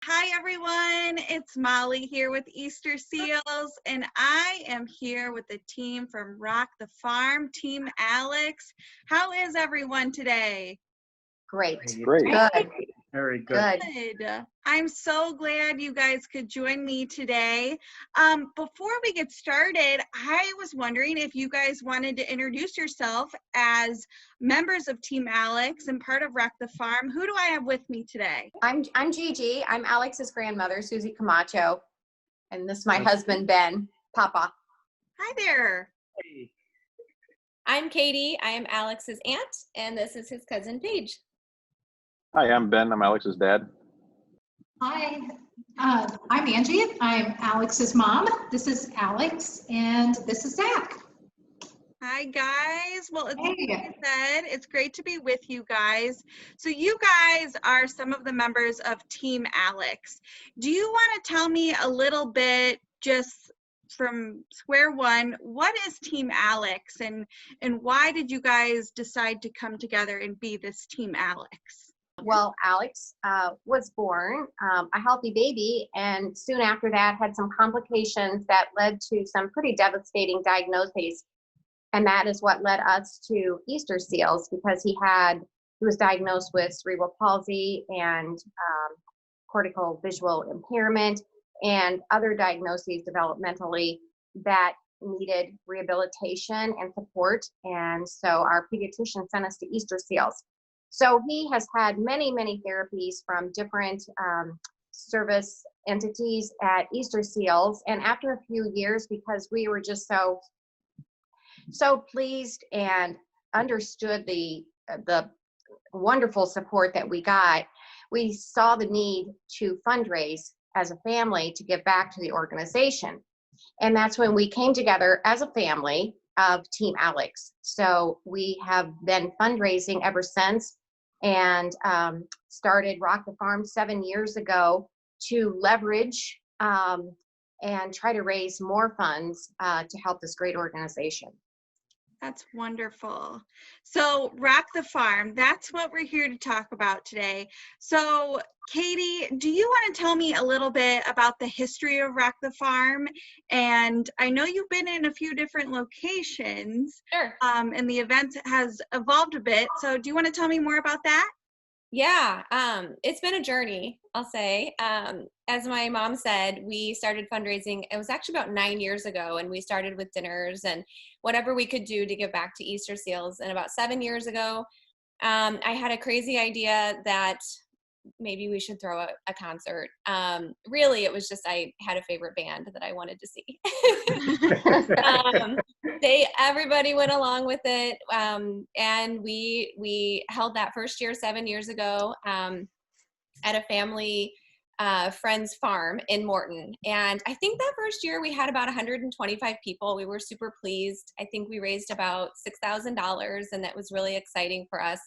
Hi everyone, it's Molly here with Easterseals, and I am here with the team from Rock the Farm, Team Alex. How is everyone today? Great. Great. Good. Very good. Good. I'm so glad you guys could join me today. Before we get started, I was wondering if you guys wanted to introduce yourself as members of Team Alex and part of Rock the Farm. Who do I have with me today? I'm Gigi. I'm Alex's grandmother, Angie Camacho. And this is my husband, Ben, Papa. Hi there. Hey. I'm Katie. I am Alex's aunt, and this is his cousin Paige. Hi, I'm Ben. I'm Alex's dad. Hi, I'm Angie. I'm Alex's mom. This is Alex, and this is Zach. Hi guys. Well, Hey. like I said, it's great to be with you guys. So you guys are some of the members of Team Alex. Do you want to tell me a little bit, just from square one, what is Team Alex and why did you guys decide to come together and be this Team Alex? Well, Alex was born a healthy baby, and soon after that had some complications that led to some pretty devastating diagnoses. And that is what led us to Easterseals, because he was diagnosed with cerebral palsy and cortical visual impairment and other diagnoses developmentally that needed rehabilitation and support. And so our pediatrician sent us to Easterseals. So he has had many, many therapies from different service entities at Easterseals. And after a few years, because we were just so pleased and understood the wonderful support that we got, we saw the need to fundraise as a family to give back to the organization. And that's when we came together as a family of Team Alex. So we have been fundraising ever since, and started Rock the Farm 7 years ago to leverage and try to raise more funds to help this great organization. That's wonderful. So Rock the Farm, that's what we're here to talk about today. So Katie, do you want to tell me a little bit about the history of Rock the Farm? And I know you've been in a few different locations. Sure. And the event has evolved a bit. So do you want to tell me more about that? Yeah, it's been a journey, I'll say. As my mom said, we started fundraising, it was actually about 9 years ago, and we started with dinners and whatever we could do to give back to Easterseals. And about 7 years ago, I had a crazy idea that maybe we should throw a concert. Really, it was just I had a favorite band that I wanted to see. Everybody went along with it, and we held that first year 7 years ago at a family friend's farm in Morton. And I think that first year we had about 125 people. We were super pleased. I think we raised about $6,000, and that was really exciting for us.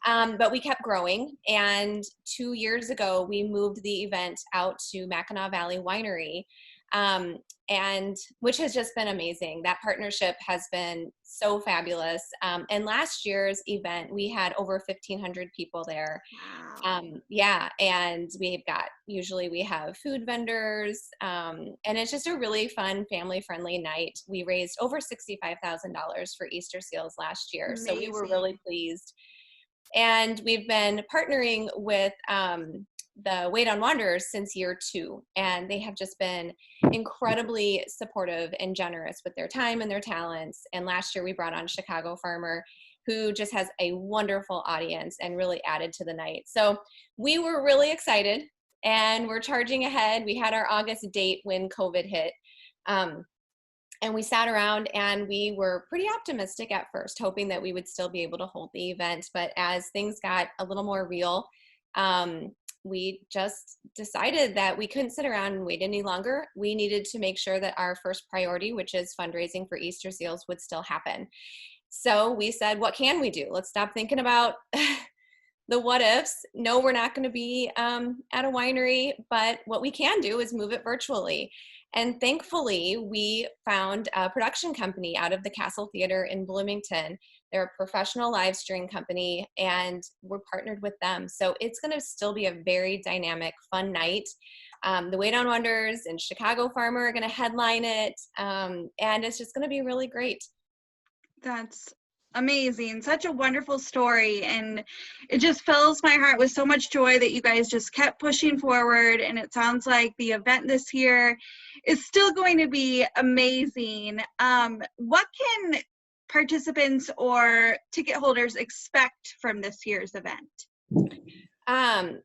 But we kept growing, and 2 years ago we moved the event out to Mackinac Valley Winery, and which has just been amazing. That partnership has been so fabulous. And last year's event, we had over 1,500 people there. Wow. Yeah, and usually we have food vendors, and it's just a really fun, family-friendly night. We raised over $65,000 for Easterseals last year, so we were really pleased. And we've been partnering with the Wait on Wanderers since year 2, and they have just been incredibly supportive and generous with their time and their talents. And last year we brought on Chicago Farmer, who just has a wonderful audience and really added to the night. So we were really excited, and we're charging ahead. We had our August date when COVID hit. And we sat around and we were pretty optimistic at first, hoping that we would still be able to hold the event. But as things got a little more real, we just decided that we couldn't sit around and wait any longer. We needed to make sure that our first priority, which is fundraising for Easterseals, would still happen. So we said, what can we do? Let's stop thinking about the what ifs. No, we're not going to be at a winery, but what we can do is move it virtually. And thankfully, we found a production company out of the Castle Theater in Bloomington. They're a professional live stream company, and we're partnered with them. So it's going to still be a very dynamic, fun night. The Way Down Wonders and Chicago Farmer are going to headline it, and it's just going to be really great. That's amazing. Such a wonderful story. And it just fills my heart with so much joy that you guys just kept pushing forward. And it sounds like the event this year is still going to be amazing. What can participants or ticket holders expect from this year's event?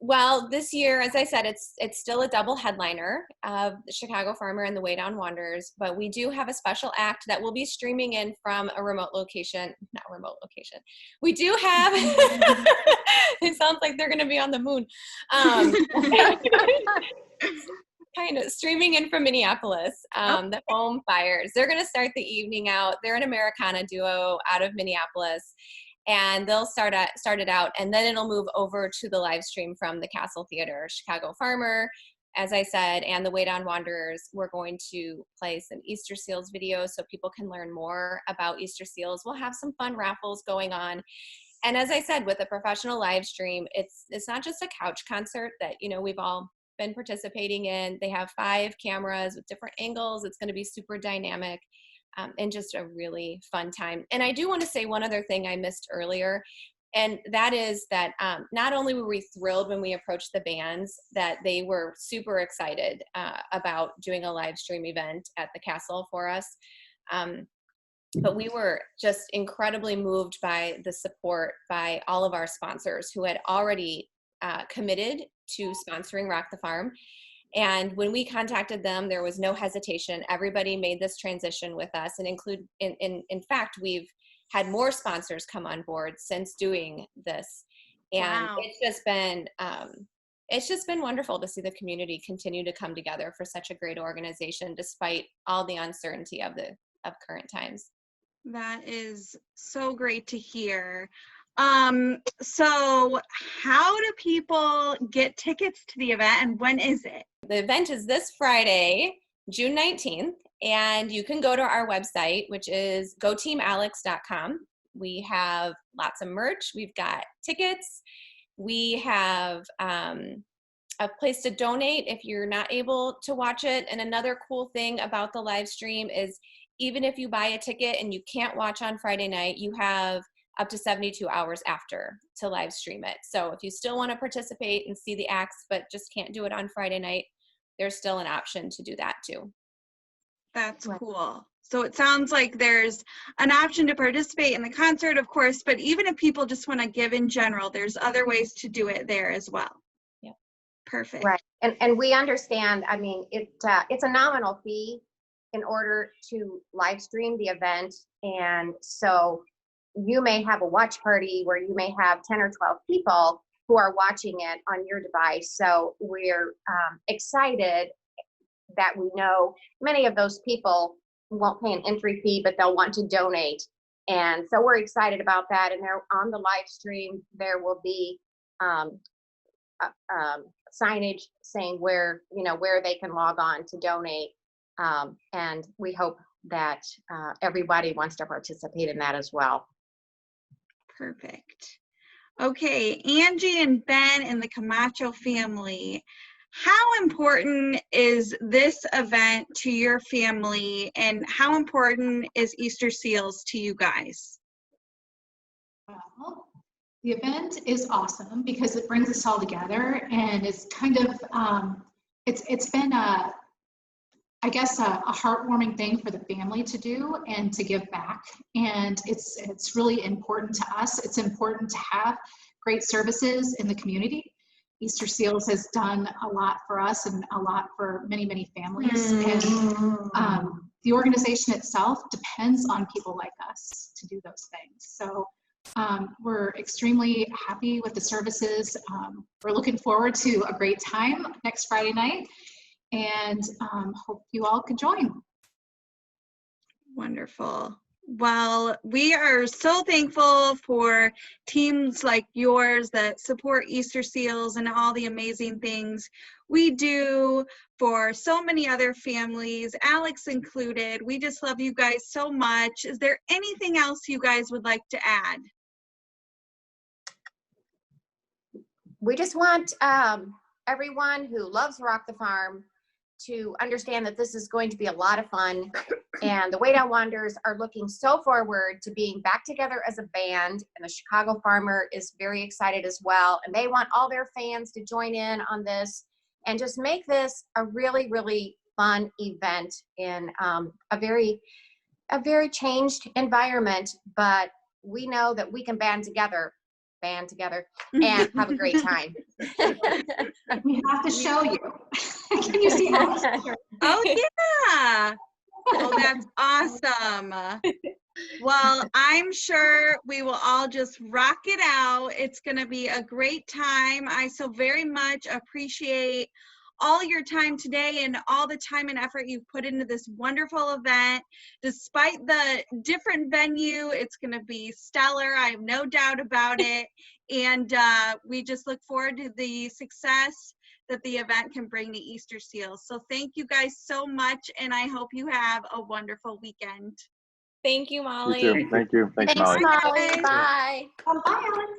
Well, this year, as I said, it's still a double headliner of the Chicago Farmer and the Way Down Wonders, but we do have a special act that will be streaming in from a remote location, not remote location. We do have, it sounds like they're going to be on the moon. Kind of streaming in from Minneapolis, the Home Fires. They're going to start the evening out. They're an Americana duo out of Minneapolis. And they'll start it out, and then it'll move over to the live stream from the Castle Theater. Chicago Farmer, as I said, and the Way Down Wanderers. We're going to play some Easterseals videos so people can learn more about Easterseals. We'll have some fun raffles going on. And as I said, with a professional live stream, it's not just a couch concert that, you know, we've all been participating in. They have 5 cameras with different angles. It's going to be super dynamic. And just a really fun time. And I do want to say one other thing I missed earlier, and that is that not only were we thrilled when we approached the bands that they were super excited about doing a live stream event at the Castle for us, but we were just incredibly moved by the support by all of our sponsors who had already committed to sponsoring Rock the Farm. And when we contacted them, there was no hesitation. Everybody made this transition with us, and in fact, we've had more sponsors come on board since doing this. And wow. It's just been wonderful to see the community continue to come together for such a great organization, despite all the uncertainty of current times. That is so great to hear. So how do people get tickets to the event, and when is it? The event is this Friday, June 19th, and you can go to our website, which is goteamalex.com. We have lots of merch. We've got tickets. We have a place to donate if you're not able to watch it. And another cool thing about the live stream is even if you buy a ticket and you can't watch on Friday night, you have up to 72 hours after to live stream it. So if you still want to participate and see the acts, but just can't do it on Friday night, there's still an option to do that too. That's cool. So it sounds like there's an option to participate in the concert, of course, but even if people just want to give in general, there's other ways to do it there as well. Yeah. Perfect. Right. And we understand, I mean, it's a nominal fee in order to live stream the event. And so you may have a watch party where you may have 10 or 12 people who are watching it on your device. So we're excited that we know many of those people won't pay an entry fee, but they'll want to donate. And so we're excited about that. And there on the live stream, there will be signage saying where they can log on to donate. And we hope that everybody wants to participate in that as well. Perfect. Okay, Angie and Ben and the Camacho family, how important is this event to your family, and how important is Easterseals to you guys? Well, the event is awesome because it brings us all together, and it's kind of it's been a heartwarming thing for the family to do and to give back. And it's really important to us. It's important to have great services in the community. Easterseals has done a lot for us and a lot for many, many families. And the organization itself depends on people like us to do those things. So we're extremely happy with the services. We're looking forward to a great time next Friday night, and hope you all can join. Wonderful. Well, we are so thankful for teams like yours that support Easterseals and all the amazing things we do for so many other families, Alex included. We just love you guys so much. Is there anything else you guys would like to add? We just want everyone who loves Rock the Farm to understand that this is going to be a lot of fun. And the Way Down Wanderers are looking so forward to being back together as a band. And the Chicago Farmer is very excited as well. And they want all their fans to join in on this and just make this a really, really fun event in a very changed environment. But we know that we can band together and have a great time. We have to show you. Can you see Alex? Oh, yeah. Oh, that's awesome. Well, I'm sure we will all just rock it out. It's going to be a great time. I so very much appreciate all your time today and all the time and effort you've put into this wonderful event. Despite the different venue, it's going to be stellar. I have no doubt about it. And we just look forward to the success that the event can bring to Easterseals. So thank you guys so much, and I hope you have a wonderful weekend. Thank you, Molly. You too. Thank you. Thanks, Thanks, Molly. Molly. Bye. Bye, Alex.